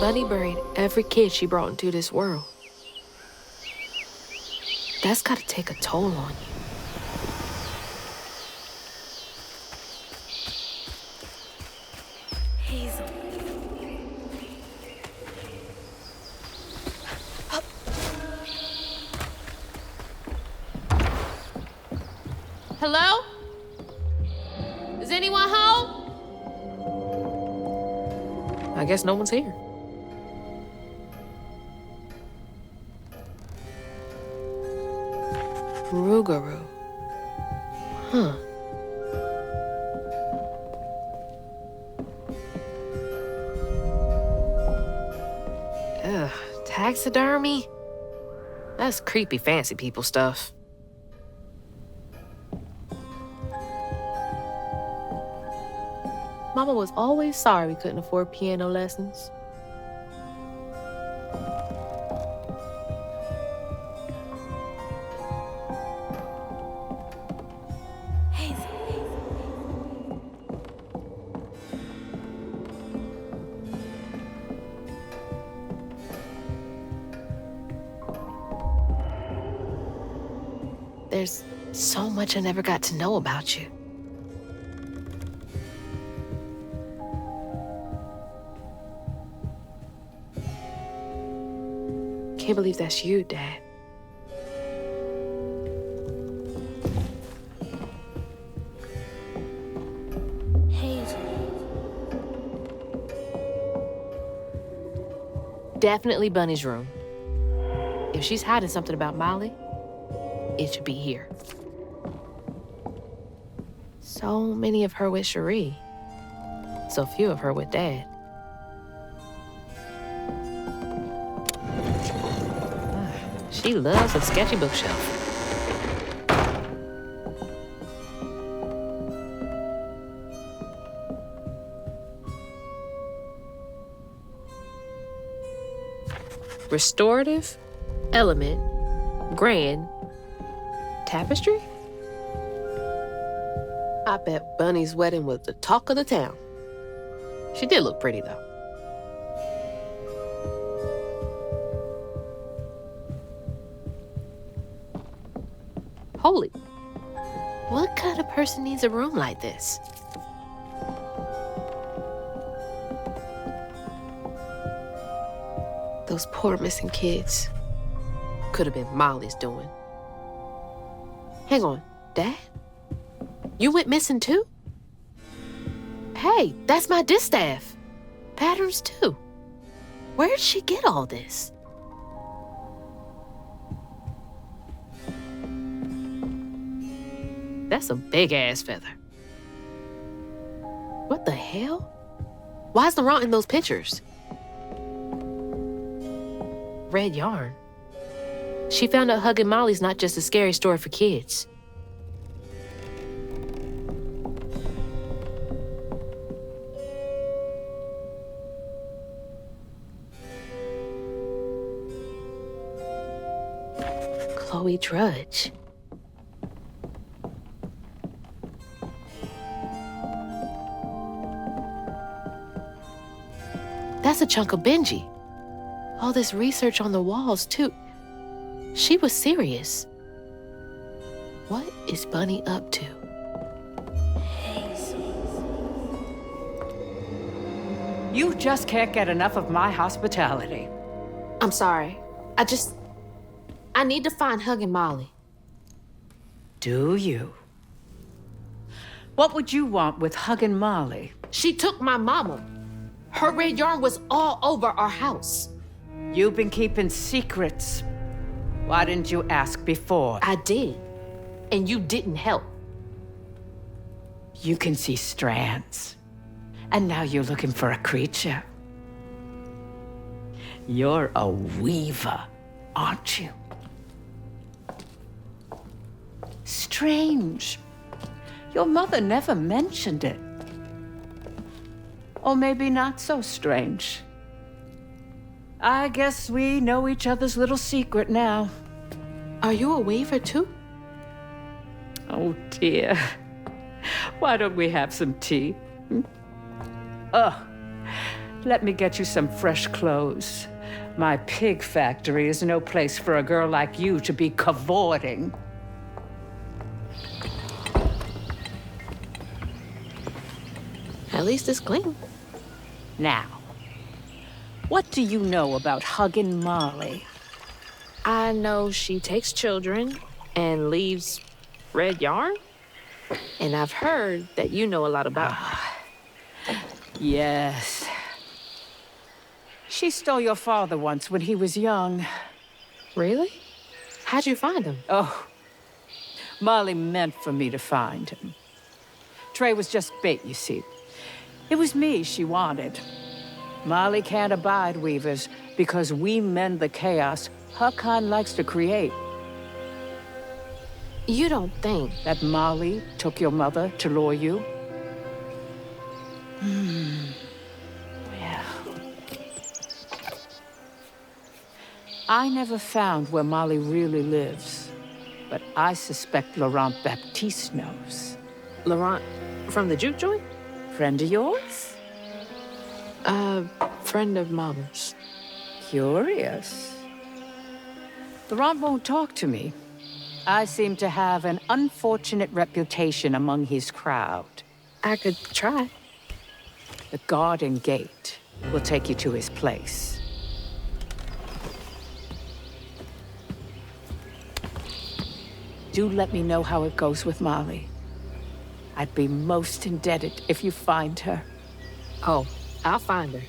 Bunny buried every kid she brought into this world. That's gotta take a toll on you. Hazel. Hello? Is anyone home? I guess no one's here. Rougarou. Huh. Ugh, taxidermy? That's creepy fancy people stuff. Mama was always sorry we couldn't afford piano lessons. There's so much I never got to know about you. Can't believe that's you, Dad. Hazel. Definitely Bunny's room. If she's hiding something about Molly, it should be here. So many of her with Cherie. So few of her with Dad. She loves a sketchy bookshelf. Restorative, element, grand, tapestry? I bet Bunny's wedding was the talk of the town. She did look pretty, though. Holy. What kind of person needs a room like this? Those poor missing kids. Could have been Molly's doing. Hang on, Dad? You went missing too? Hey, that's my distaff. Patterns too. Where'd she get all this? That's a big-ass feather. What the hell? Why's Laurent in those pictures? Red yarn. She found out hugging Molly's not just a scary story for kids. Chloe Drudge. That's a chunk of Benji. All this research on the walls, too. She was serious. What is Bunny up to? Hazel. You just can't get enough of my hospitality. I'm sorry. I need to find Huggin' Molly. Do you? What would you want with Huggin' Molly? She took my mama. Her red yarn was all over our house. You've been keeping secrets. Why didn't you ask before? I did. And you didn't help. You can see strands. And now you're looking for a creature. You're a weaver, aren't you? Strange. Your mother never mentioned it. Or maybe not so strange. I guess we know each other's little secret now. Are you a weaver too? Oh dear. Why don't we have some tea? Let me get you some fresh clothes. My pig factory is no place for a girl like you to be cavorting. At least it's clean. Now, what do you know about Huggin' Molly? I know she takes children and leaves red yarn. And I've heard that you know a lot about her. Yes. She stole your father once when he was young. Really? How'd you find him? Oh, Molly meant for me to find him. Trey was just bait, you see. It was me she wanted. Molly can't abide weavers because we mend the chaos her kind likes to create. You don't think That Molly took your mother to lure you? Well, I never found where Molly really lives, but I suspect Laurent Baptiste knows. Laurent from the juke joint? Friend of yours? Friend of Mama's. Curious. Laurent won't talk to me. I seem to have an unfortunate reputation among his crowd. I could try. The garden gate will take you to his place. Do let me know how it goes with Molly. I'd be most indebted if you find her. Oh, I'll find her.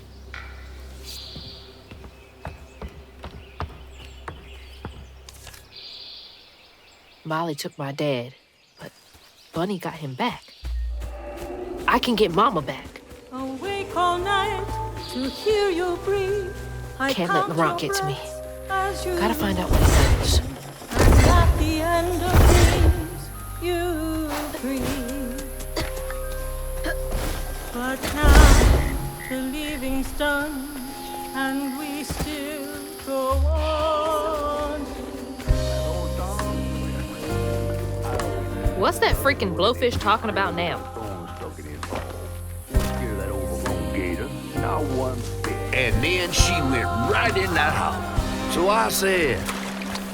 Molly took my dad, but Bunny got him back. I can get Mama back. Awake all night to hear you breathe. Can't let Laurent get to me. Gotta find out what he knows. And at the end of dreams, you breathe. But now the leaving's done, and we still go on. What's that freaking blowfish talking about now? Scare that overgrown gator. Not one bit. And then she went right in that house. So I said,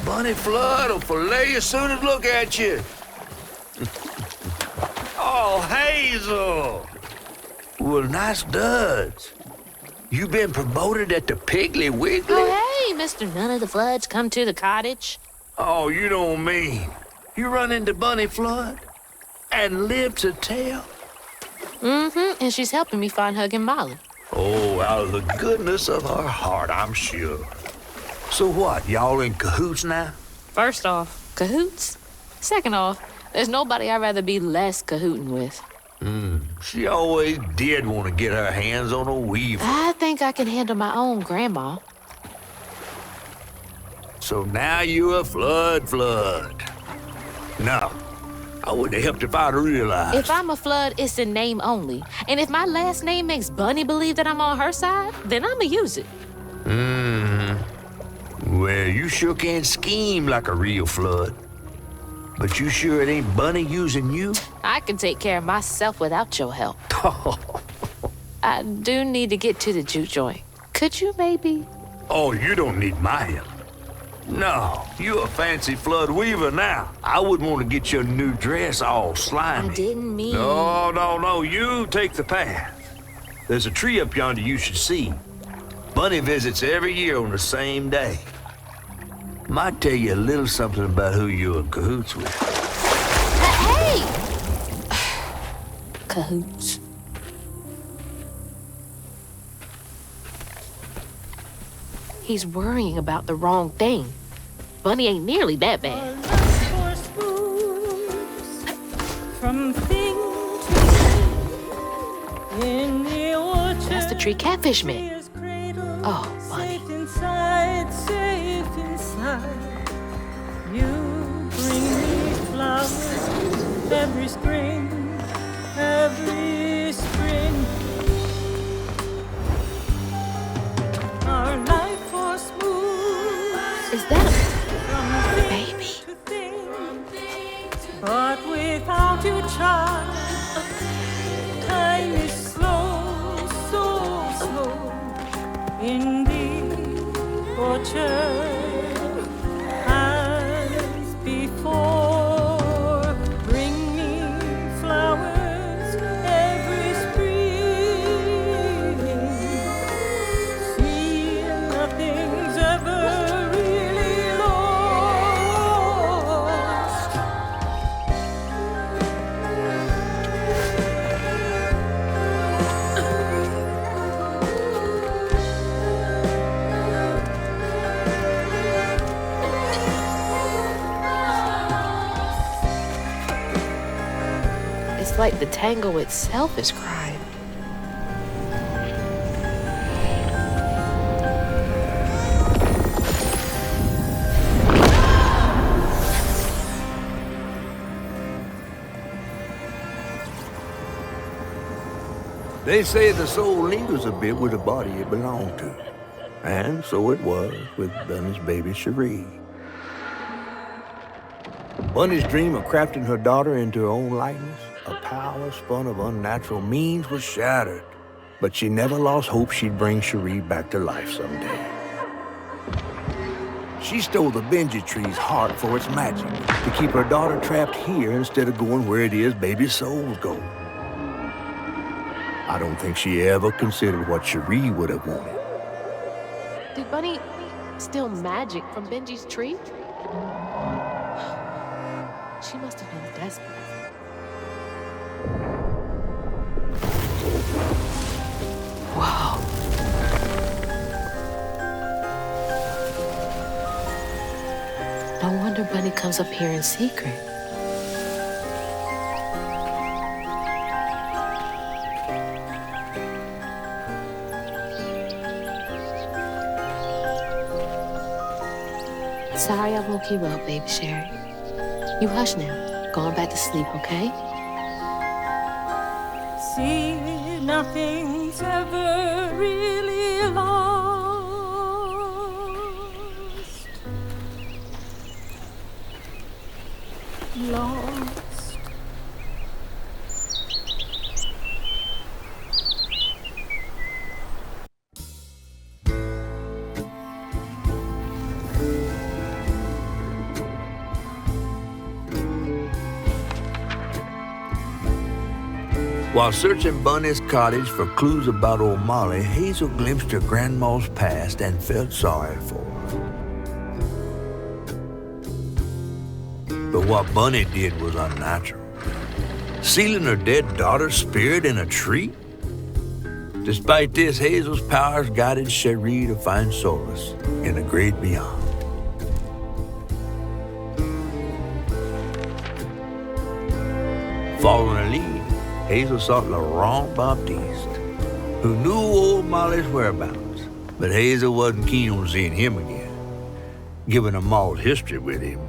Bunny Flood will fillet you as soon as look at you. Oh, Hazel! Well, nice duds. You been promoted at the Piggly Wiggly? Oh, hey, Mr. None of the Floods, come to the cottage. Oh, you don't mean. You run into Bunny Flood and live to tell? Mm-hmm, and she's helping me find Huggin' Molly. Oh, out of the goodness of her heart, I'm sure. So what, y'all in cahoots now? First off, cahoots. Second off, there's nobody I'd rather be less cahooting with. She always did want to get her hands on a weaver. I think I can handle my own grandma. So now you're a flood. No, I wouldn't have helped if I'd realized. If I'm a Flood, it's in name only. And if my last name makes Bunny believe that I'm on her side, then I'ma use it. Well, you sure can scheme like a real flood. But you sure it ain't Bunny using you? I can take care of myself without your help. I do need to get to the juke joint. Could you maybe? Oh, you don't need my help. No, you a fancy flood weaver now. I wouldn't want to get your new dress all slimy. I didn't mean... No, you take the path. There's a tree up yonder you should see. Bunny visits every year on the same day. Might tell you a little something about who you're in cahoots with. Hey! Cahoots. He's worrying about the wrong thing. Bunny ain't nearly that bad. From thing to thing in the orchard. That's the tree Catfish meant. Oh, Bunny. Safe inside, safe inside. You bring me flowers every spring, every spring. Our life was smooth. Is that a baby? But without you, child, time is slow, so slow. In the orchard as before, bring me flowers every spring. See, nothing's ever really lost. It's like the tango itself is crying. They say the soul lingers a bit with the body it belonged to. And so it was with Bunny's baby Cherie. Bunny's dream of crafting her daughter into her own likeness, a power spun of unnatural means, was shattered. But she never lost hope she'd bring Cherie back to life someday. She stole the Benji tree's heart for its magic, to keep her daughter trapped here instead of going where it is baby souls go. I don't think she ever considered what Cherie would have wanted. Did Bunny steal magic from Benji's tree? She must have been desperate. Wow. No wonder Bunny comes up here in secret. Sorry I woke you up, baby Sherry. You hush now. Going back to sleep, okay? See, nothing's ever really lost. Lost. While searching Bunny's cottage for clues about old Molly, Hazel glimpsed her grandma's past and felt sorry for her. But what Bunny did was unnatural. Sealing her dead daughter's spirit in a tree? Despite this, Hazel's powers guided Cherie to find solace in the great beyond. Following her lead, Hazel sought Laurent Baptiste, who knew old Molly's whereabouts, but Hazel wasn't keen on seeing him again, given a Maul's history with him.